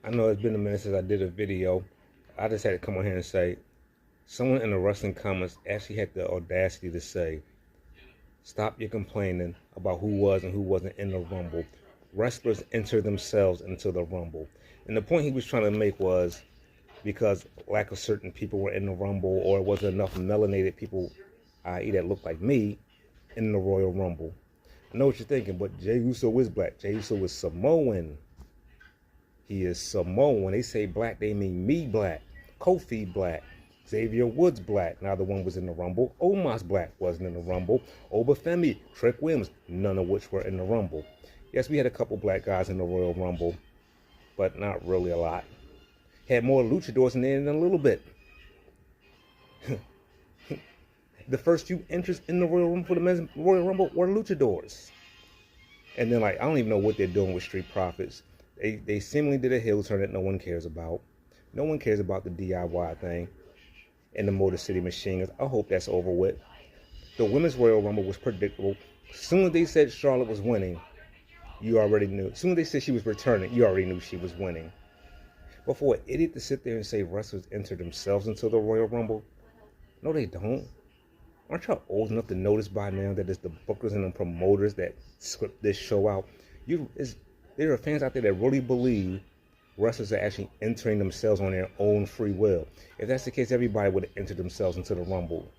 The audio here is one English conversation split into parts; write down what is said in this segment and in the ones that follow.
I know it's been a minute since I did a video. I just had to come on here and say, someone in the wrestling comments actually had the audacity to say, stop your complaining about who was and who wasn't in the Rumble. Wrestlers enter themselves into the Rumble. And the point he was trying to make was because lack of certain people were in the Rumble, or it wasn't enough melanated people, i.e. that looked like me, in the Royal Rumble. I know what you're thinking, but Jey Uso is black. Jey Uso is Samoan. He is Samoan. When they say black, they mean me black. Kofi black. Xavier Woods black. Neither one was in the Rumble. Omos black wasn't in the Rumble. Obafemi, Trick Williams, none of which were in the Rumble. Yes, we had a couple black guys in the Royal Rumble, but not really a lot. Had more luchadors in there than a little bit. The first few entrants in the Royal Rumble for the men's Royal Rumble were luchadors. And then, I don't even know what they're doing with Street Profits. They seemingly did a heel turn that no one cares about. No one cares about the DIY thing and the Motor City Machine Guns. I hope that's over with. The Women's Royal Rumble was predictable. As soon as they said Charlotte was winning, you already knew. As soon as they said she was returning, you already knew she was winning. But for an idiot to sit there and say wrestlers enter themselves into the Royal Rumble, no, they don't. Aren't y'all old enough to notice by now that it's the bookers and the promoters that script this show out? There are fans out there that really believe wrestlers are actually entering themselves on their own free will. If that's the case, everybody would have entered themselves into the Rumble.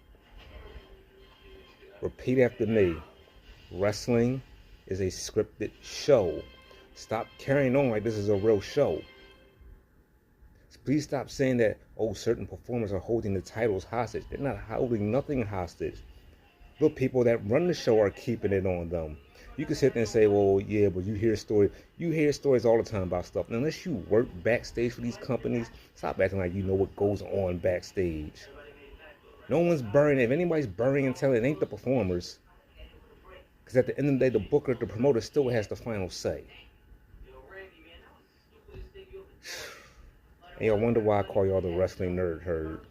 Repeat after me. Wrestling is a scripted show. Stop carrying on like this is a real show. Please stop saying that, certain performers are holding the titles hostage. They're not holding nothing hostage. The people that run the show are keeping it on them. You can sit there and say, well, yeah, but you hear stories all the time about stuff. And unless you work backstage for these companies, stop acting like you know what goes on backstage. No one's burying it. If anybody's burying and telling, it ain't the performers. Because at the end of the day, the booker, the promoter still has the final say. And y'all wonder why I call y'all the wrestling nerd herd.